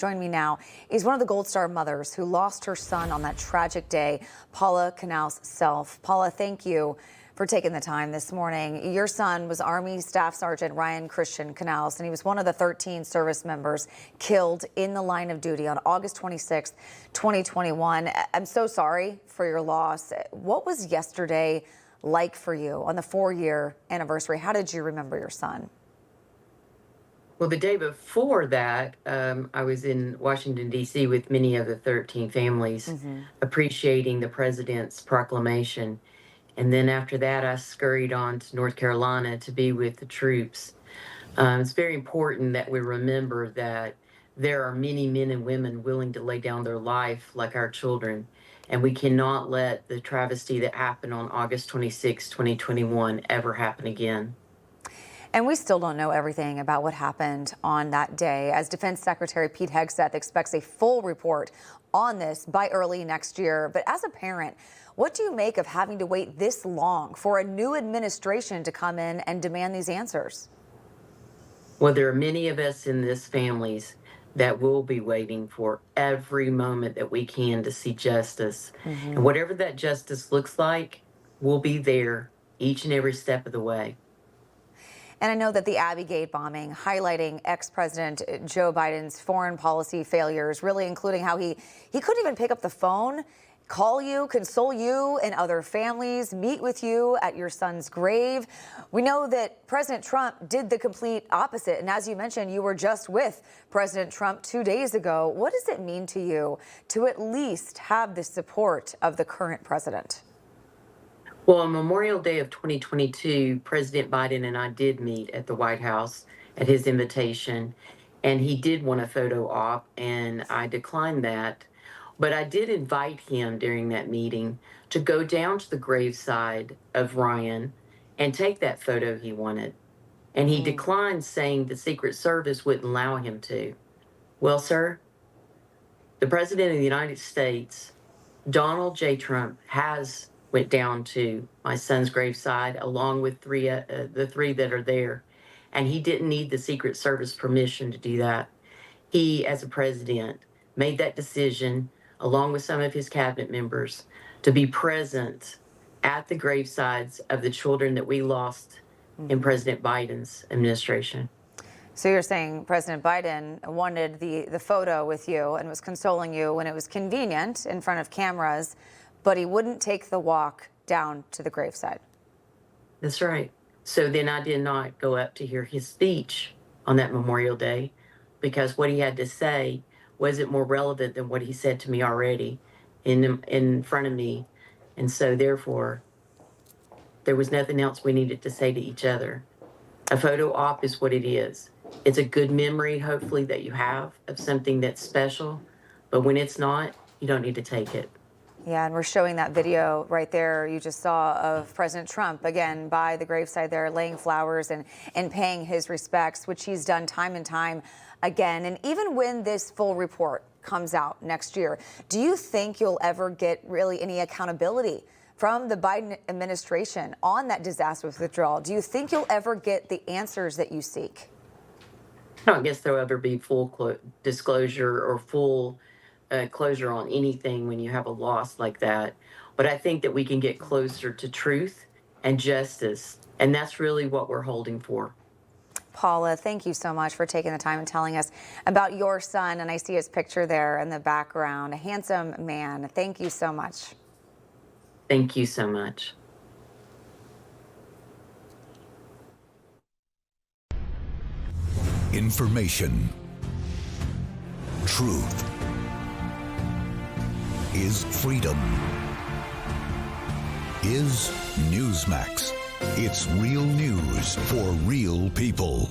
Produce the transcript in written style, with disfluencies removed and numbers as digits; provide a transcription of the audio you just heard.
Join me now is one of the Gold Star mothers who lost her son on that tragic day, Paula Knauss-Selph. Paula, thank you for taking the time this morning. Your son was Army Staff Sergeant Ryan Christian Knauss, and he was one of the 13 service members killed in the line of duty on August 26, 2021. I'm so sorry for your loss. What was yesterday like for you on the 4-year anniversary? How did you remember your son? Well, the day before that, I was in Washington, D.C. with many of the 13 families, appreciating the president's proclamation. And then after that, I scurried on to North Carolina to be with the troops. It's very important that we remember that there are many men and women willing to lay down their life like our children. And we cannot let the travesty that happened on August 26, 2021 ever happen again. And we still don't know everything about what happened on that day, as Defense Secretary Pete Hegseth expects a full report on this by early next year. But as a parent, what do you make of having to wait this long for a new administration to come in and demand these answers? Well, there are many of us in this families that will be waiting for every moment that we can to see justice. And whatever that justice looks like, we'll be there each and every step of the way. And I know that the Abbey Gate bombing, highlighting ex-President Joe Biden's foreign policy failures, really including how he couldn't even pick up the phone, call you, console you and other families, meet with you at your son's grave. We know that President Trump did the complete opposite. And as you mentioned, you were just with President Trump 2 days ago. What does it mean to you to at least have the support of the current president? Well, on Memorial Day of 2022, President Biden and I did meet at the White House at his invitation, and he did want a photo op, and I declined that. But I did invite him during that meeting to go down to the graveside of Ryan and take that photo he wanted. And he declined, saying the Secret Service wouldn't allow him to. Well, sir, the President of the United States, Donald J. Trump, went down to my son's graveside along with the three that are there. And he didn't need the Secret Service permission to do that. He, as a president, made that decision along with some of his cabinet members to be present at the gravesides of the children that we lost in President Biden's administration. So you're saying President Biden wanted the photo with you and was consoling you when it was convenient in front of cameras, but he wouldn't take the walk down to the graveside. That's right. So then I did not go up to hear his speech on that Memorial Day, because what he had to say wasn't more relevant than what he said to me already in front of me. And so therefore, there was nothing else we needed to say to each other. A photo op is what it is. It's a good memory, hopefully, that you have of something that's special. But when it's not, you don't need to take it. Yeah, and we're showing that video right there you just saw of President Trump, again, by the graveside there, laying flowers and paying his respects, which he's done time and time again. And even when this full report comes out next year, do you think you'll ever get really any accountability from the Biden administration on that disaster withdrawal? Do you think you'll ever get the answers that you seek? I don't guess there'll ever be full disclosure or full closure on anything when you have a loss like that. But I think that we can get closer to truth and justice, and that's really what we're holding for. Paula, thank you so much for taking the time and telling us about your son. And I see his picture there in the background, a handsome man. Thank you so much. Thank you so much. Information. Truth is freedom. Is Newsmax. It's real news for real people.